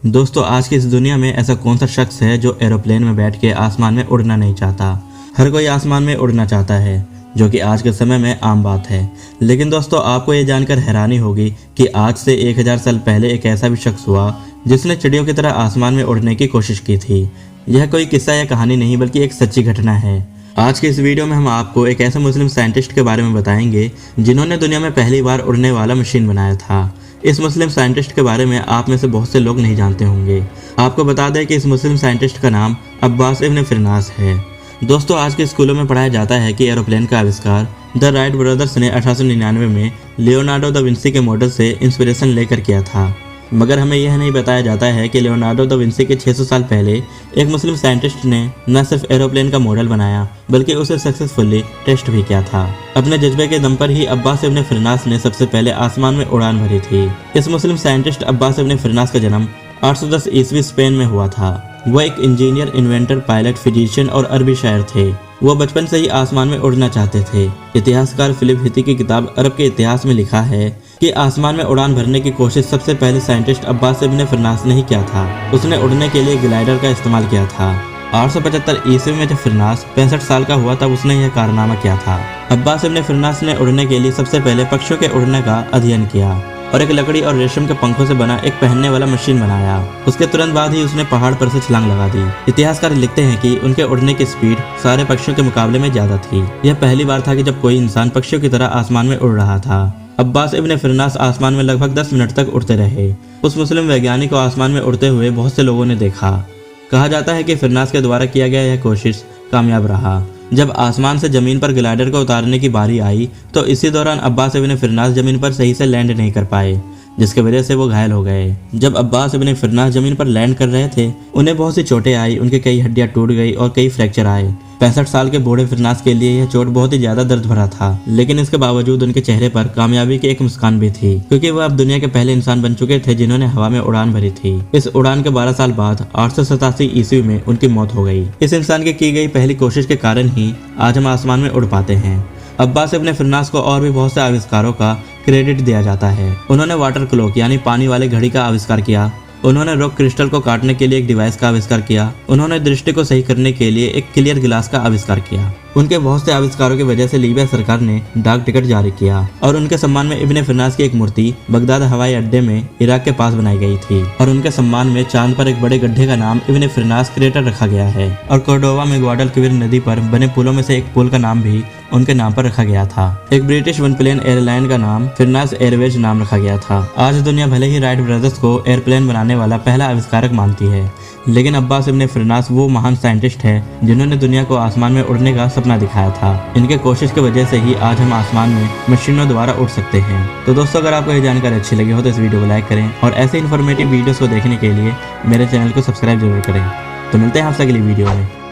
दोस्तों आज की इस दुनिया में ऐसा कौन सा शख्स है जो एरोप्लेन में बैठ के आसमान में उड़ना नहीं चाहता। हर कोई आसमान में उड़ना चाहता है, जो कि आज के समय में आम बात है। लेकिन दोस्तों आपको ये जानकर हैरानी होगी कि आज से 1000 साल पहले एक ऐसा भी शख्स हुआ जिसने चिड़ियों की तरह आसमान में उड़ने की कोशिश की थी। यह कोई किस्सा या कहानी नहीं बल्कि एक सच्ची घटना है। आज के इस वीडियो में हम आपको एक ऐसे मुस्लिम साइंटिस्ट के बारे में बताएंगे जिन्होंने दुनिया में पहली बार उड़ने वाला मशीन बनाया था। इस मुस्लिम साइंटिस्ट के बारे में आप में से बहुत से लोग नहीं जानते होंगे। आपको बता दें कि इस मुस्लिम साइंटिस्ट का नाम अब्बास इब्न फिरनास है। दोस्तों आज के स्कूलों में पढ़ाया जाता है कि एरोप्लेन का आविष्कार द राइट ब्रदर्स ने 1899 में लियोनार्डो दा विंसी के मॉडल से इंस्पिरेशन लेकर किया था। मगर हमें यह नहीं बताया जाता है कि लियोनार्डो दा विंसी के 600 साल पहले एक मुस्लिम साइंटिस्ट ने न सिर्फ एरोप्लेन का मॉडल बनाया बल्कि उसे सक्सेसफुली टेस्ट भी किया था। अपने जज्बे के दम पर ही अब्बास इब्न फिरनास ने सबसे पहले आसमान में उड़ान भरी थी। इस मुस्लिम साइंटिस्ट अब्बास इब्न फिरनास का जन्म 810 ईस्वी स्पेन में हुआ था। वह एक इंजीनियर, इन्वेंटर, पायलट, फिजिशियन और अरबी शायर थे। वो बचपन से ही आसमान में उड़ना चाहते थे। इतिहासकार फिलिप हिती की किताब अरब के इतिहास में लिखा है कि आसमान में उड़ान भरने की कोशिश सबसे पहले साइंटिस्ट अब्बास इब्न फिरनास ने ही किया था। उसने उड़ने के लिए ग्लाइडर का इस्तेमाल किया था। 875 ईस्वी में जब फिरनास 65 साल का हुआ तब उसने यह कारनामा किया था। अब्बास इब्न फिरनास ने उड़ने के लिए सबसे पहले पक्षियों के उड़ने का अध्ययन किया और एक लकड़ी और रेशम के पंखों से बना एक पहनने वाला मशीन बनाया। उसके तुरंत बाद ही उसने पहाड़ पर से छलांग लगा दी। इतिहासकार लिखते हैं कि उनके उड़ने की स्पीड सारे पक्षियों के मुकाबले में ज्यादा थी। यह पहली बार था कि जब कोई इंसान पक्षियों की तरह आसमान में उड़ रहा था। अब्बास इब्न फिरनास आसमान में लगभग 10 मिनट तक उड़ते रहे। उस मुस्लिम वैज्ञानिक को आसमान में उड़ते हुए बहुत से लोगों ने देखा। कहा जाता है कि फिरनास के द्वारा किया गया यह कोशिश कामयाब रहा। जब आसमान से जमीन पर ग्लाइडर को उतारने की बारी आई तो इसी दौरान अब्बास इब्न फिरनास जमीन पर सही से लैंड नहीं कर पाए, जिसकी वजह से वो घायल हो गए। जब अब्बास इब्न फिरनास जमीन पर लैंड कर रहे थे उन्हें बहुत सी चोटें आई। उनके कई हड्डियां टूट गई और कई फ्रैक्चर आए। 65 साल के बूढ़े फिरनास के लिए यह चोट बहुत ही ज्यादा दर्द भरा था, लेकिन इसके बावजूद उनके चेहरे पर कामयाबी की एक मुस्कान भी थी, क्योंकि वह अब दुनिया के पहले इंसान बन चुके थे जिन्होंने हवा में उड़ान भरी थी। इस उड़ान के 12 साल बाद 887 ईस्वी में उनकी मौत हो गई। इस इंसान की गई पहली कोशिश के कारण ही आज हम आसमान में उड़ पाते हैं। अब्बास इब्न फिरनास को और भी बहुत से आविष्कारों का क्रेडिट दिया जाता है। उन्होंने वाटर क्लॉक यानी पानी वाले घड़ी का आविष्कार किया। उन्होंने रॉक क्रिस्टल को काटने के लिए एक डिवाइस का आविष्कार किया। उन्होंने दृष्टि को सही करने के लिए एक क्लियर गिलास का आविष्कार किया। उनके बहुत से आविष्कारों की वजह से लीबिया सरकार ने डाक टिकट जारी किया और उनके सम्मान में इब्न फिरनास की एक मूर्ति बगदाद हवाई अड्डे में इराक के पास बनाई गई थी और उनके सम्मान में चांद पर एक बड़े गड्ढे का नाम इब्न फिरनास क्रेटर रखा गया है और कोर्डोवा में ग्वाडलक्विर नदी पर बने पुलों में से एक पुल का नाम भी उनके नाम पर रखा गया था। एक ब्रिटिश वन प्लेन एयरलाइन का नाम फिरनास एयरवेज नाम रखा गया था। आज दुनिया भले ही राइट ब्रदर्स को एयरप्लेन बनाने वाला पहला आविष्कारक मानती है, लेकिन अब्बास इब्न फिरनास वो महान साइंटिस्ट है जिन्होंने दुनिया को आसमान में उड़ने का सपना दिखाया था। इनके कोशिश की वजह से ही आज हम आसमान में मशीनों द्वारा उड़ सकते हैं। तो दोस्तों अगर आपको ये जानकारी अच्छी लगी हो तो इस वीडियो को लाइक करें और ऐसे इन्फॉर्मेटिव वीडियोस को देखने के लिए मेरे चैनल को सब्सक्राइब जरूर करें। तो मिलते हैं आपसे अगली वीडियो में।